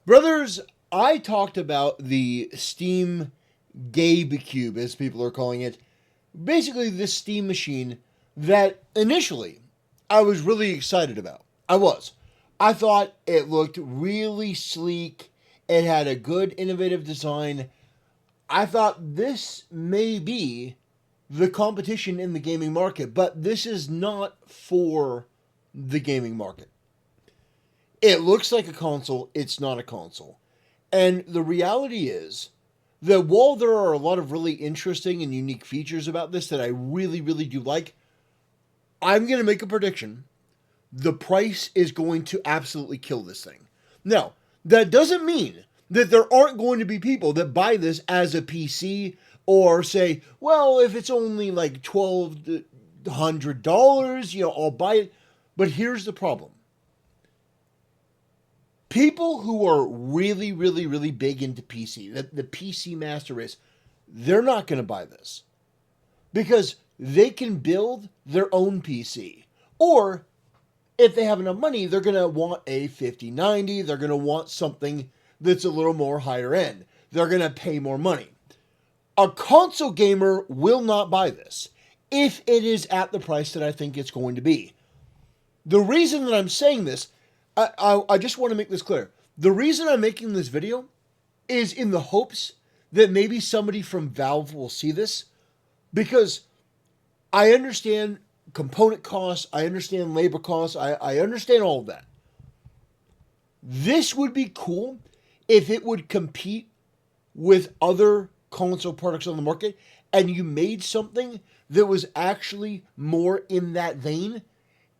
Brothers, I talked about the Steam GabeCube, as people are calling it. Basically, this Steam machine that initially I was really excited about. I was. I thought it looked really sleek. It had a good, innovative design. I thought this may be the competition in the gaming market, but this is not for the gaming market. It looks like a console, it's not a console. And the reality is that while there are a lot of really interesting and unique features about this that I really, really do like, I'm going to make a prediction. The price is going to absolutely kill this thing. Now, that doesn't mean that there aren't going to be people that buy this as a PC or say, well, if it's only like $1,200, I'll buy it. But here's the problem. People who are really, really, really big into PC, the PC master race, they're not going to buy this because they can build their own PC. Or if they have enough money, they're going to want a 5090. They're going to want something that's a little more higher end. They're going to pay more money. A console gamer will not buy this if it is at the price that I think it's going to be. The reason that I'm saying this, I just want to make this clear. The reason I'm making this video is in the hopes that maybe somebody from Valve will see this, because I understand component costs, I understand labor costs, I understand all of that. This would be cool if it would compete with other console products on the market and you made something that was actually more in that vein.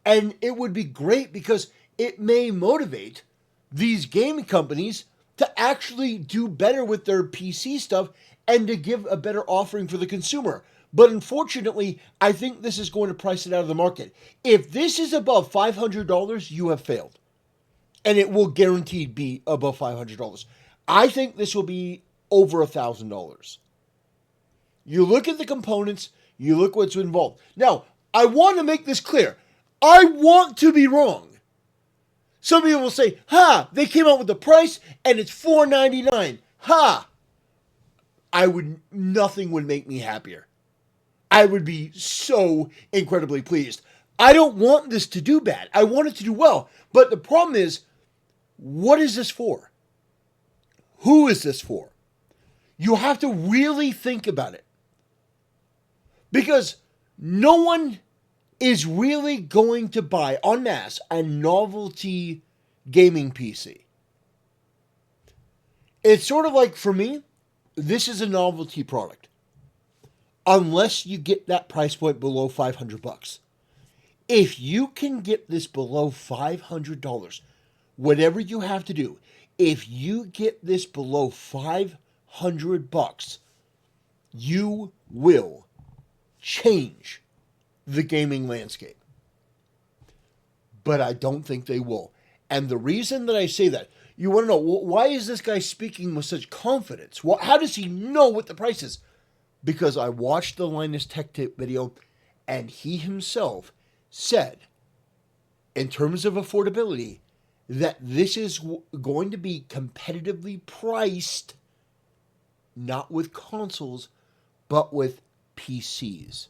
And it would be great because it may motivate these gaming companies to actually do better with their PC stuff and to give a better offering for the consumer. But unfortunately, I think this is going to price it out of the market. If this is above $500, you have failed. And it will guaranteed be above $500. I think this will be over $1,000. You look at the components, you look what's involved. Now, I want to make this clear. I want to be wrong. Some people will say, they came out with the price and it's $499. Nothing would make me happier. I would be so incredibly pleased. I don't want this to do bad. I want it to do well. But the problem is, what is this for? Who is this for? You have to really think about it. Because no one is really going to buy en masse a novelty gaming PC. It's sort of like, for me, this is a novelty product. Unless you get that price point below $500. If you can get this below $500, whatever you have to do, if you get this below $500, you will change the gaming landscape. But I don't think they will. And the reason that I say that, you want to know, why is this guy speaking with such confidence? How does he know what the price is? Because I watched the Linus Tech Tip video, and he himself said, in terms of affordability, that this is going to be competitively priced, not with consoles, but with PCs.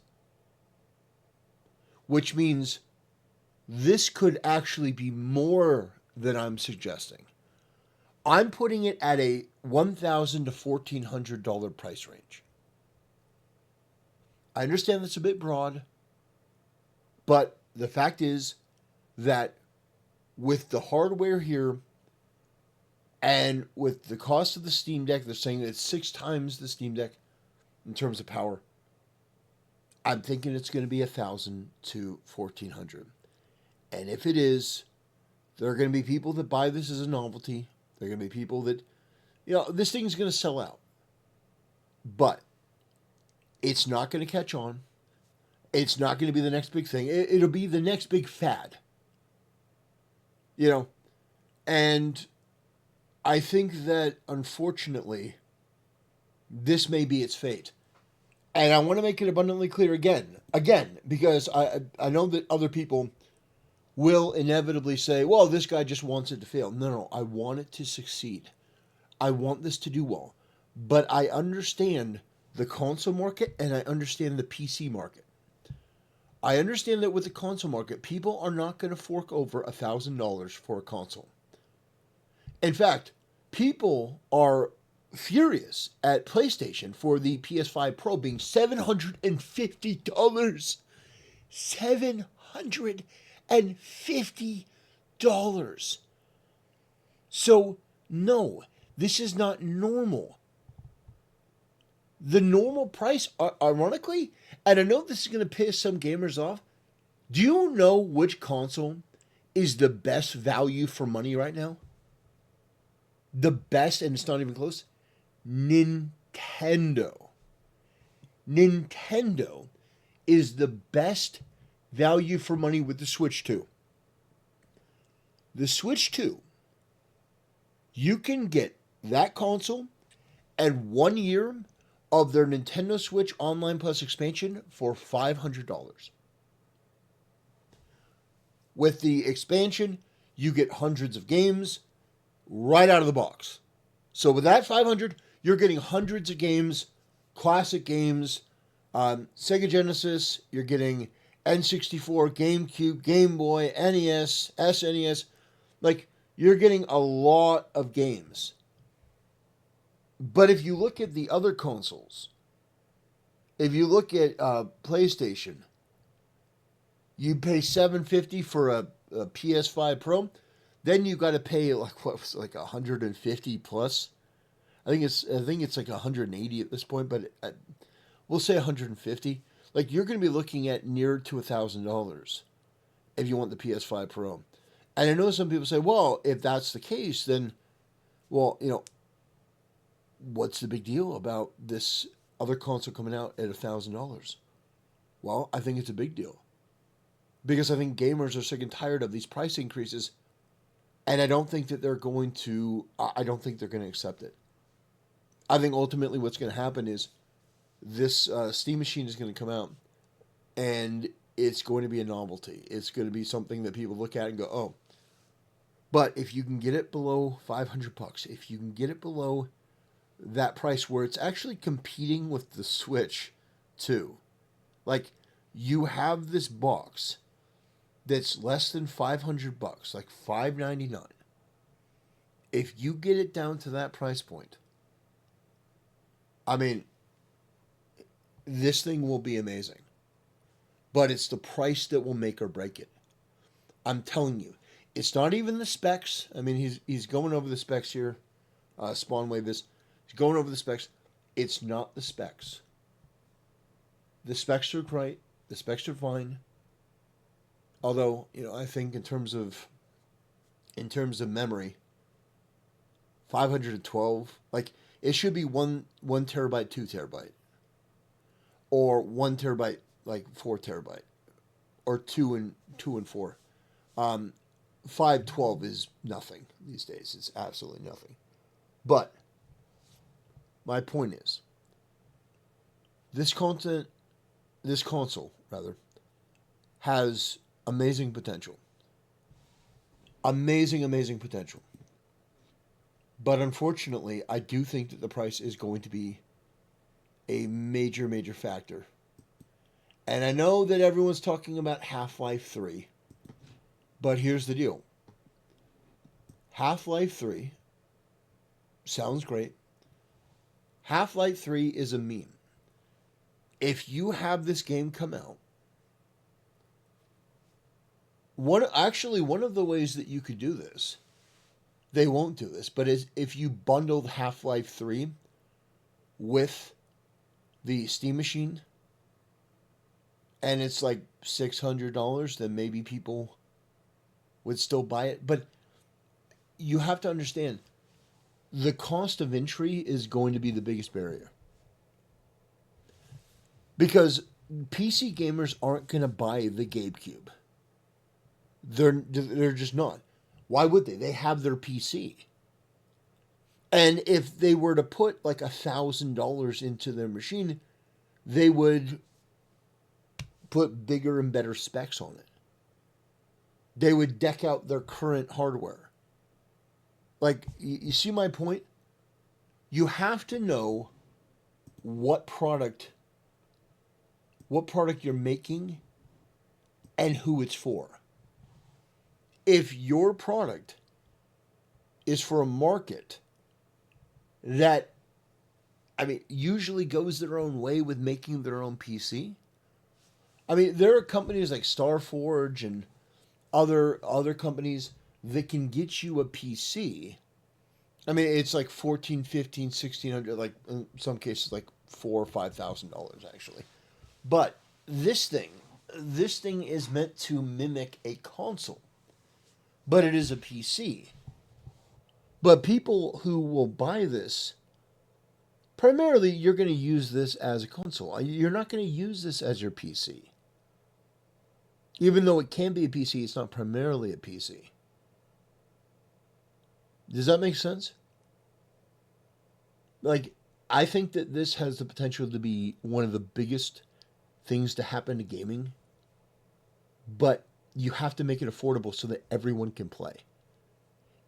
Which means this could actually be more than I'm suggesting. I'm putting it at a $1,000 to $1,400 price range. I understand that's a bit broad, but the fact is that with the hardware here and with the cost of the Steam Deck, they're saying that it's 6 times the Steam Deck in terms of power. I'm thinking it's going to be $1,000 to $1,400. And if it is, there are going to be people that buy this as a novelty. There are going to be people that, this thing's going to sell out. But it's not going to catch on. It's not going to be the next big thing. It'll be the next big fad. And I think that, unfortunately, this may be its fate. And I want to make it abundantly clear again, because I know that other people will inevitably say, well, this guy just wants it to fail. No, no, I want it to succeed. I want this to do well. But I understand the console market and I understand the PC market. I understand that with the console market, people are not going to fork over $1,000 for a console. In fact, people are furious at PlayStation for the PS5 Pro being $750. $750. So, no, this is not normal. The normal price, ironically, and I know this is going to piss some gamers off, do you know which console is the best value for money right now? The best, and it's not even close, Nintendo. Nintendo is the best value for money with the Switch 2. The Switch 2, you can get that console and 1 year of their Nintendo Switch Online Plus expansion for $500. With the expansion, you get hundreds of games right out of the box. So with that 500, you're getting hundreds of games, classic games, Sega Genesis, you're getting N64, GameCube, Game Boy, NES, SNES. Like, you're getting a lot of games. But if you look at the other consoles, if you look at PlayStation, you pay $750 for a PS5 Pro, then you got to pay like what was it, like 150 plus. I think it's like 180 at this point, but we'll say 150. Like you're going to be looking at near to $1,000 if you want the PS5 Pro. And I know some people say, well, if that's the case, then, well, what's the big deal about this other console coming out at $1,000? Well, I think it's a big deal. Because I think gamers are sick and tired of these price increases. And I don't think that they're going to accept it. I think ultimately what's going to happen is this Steam machine is going to come out and it's going to be a novelty. It's going to be something that people look at and go, oh. But if you can get it below $500, if you can get it below that price where it's actually competing with the Switch too. Like you have this box that's less than $500, like $599. If you get it down to that price point, I mean, this thing will be amazing. But it's the price that will make or break it. I'm telling you, it's not even the specs. I mean, he's going over the specs here. Spawnwave is. He's going over the specs. It's not the specs. The specs are great. The specs are fine. Although, I think in terms of memory, 512, like it should be one terabyte, 2 terabyte, or 1 terabyte, like 4 terabyte, or 2 and 4. 512 is nothing these days. It's absolutely nothing. But my point is, this console has amazing potential. Amazing potential. But unfortunately, I do think that the price is going to be a major factor. And I know that everyone's talking about Half-Life 3. But here's the deal. Half-Life 3 sounds great. Half-Life 3 is a meme. If you have this game come out, one of the ways that you could do this, they won't do this, but is if you bundled Half-Life 3 with the Steam machine, and it's like $600, then maybe people would still buy it. But you have to understand, the cost of entry is going to be the biggest barrier. Because PC gamers aren't going to buy the GabeCube. They're just not. Why would they? They have their PC. And if they were to put like $1,000 into their machine, they would put bigger and better specs on it. They would deck out their current hardware. Like, you see my point? You have to know what product you're making and who it's for. If your product is for a market that, I mean, usually goes their own way with making their own PC. I mean, there are companies like Starforge and other companies that can get you a PC. I mean, it's like 14, 15, 1600, like in some cases like $4,000 or $5,000 actually. But this thing is meant to mimic a console, but it is a PC. But people who will buy this, primarily you're going to use this as a console. You're not going to use this as your PC. Even though it can be a PC, it's not primarily a PC. Does that make sense? Like, I think that this has the potential to be one of the biggest things to happen to gaming, but you have to make it affordable so that everyone can play,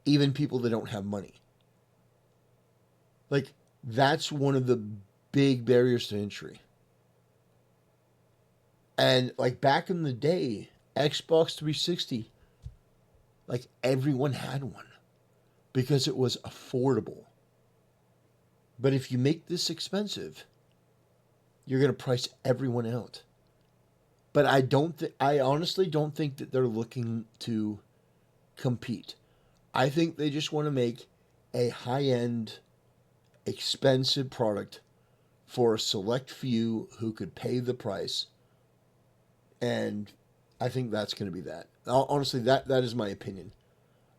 even people that don't have money. Like, that's one of the big barriers to entry. And like back in the day, Xbox 360, like everyone had one because it was affordable. But if you make this expensive, you're going to price everyone out. But I honestly don't think that they're looking to compete. I think they just want to make a high-end, expensive product for a select few who could pay the price. And I think that's going to be that. Honestly, that is my opinion.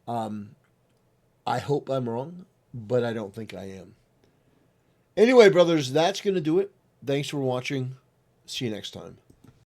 I hope I'm wrong, but I don't think I am. Anyway, brothers, that's going to do it. Thanks for watching. See you next time.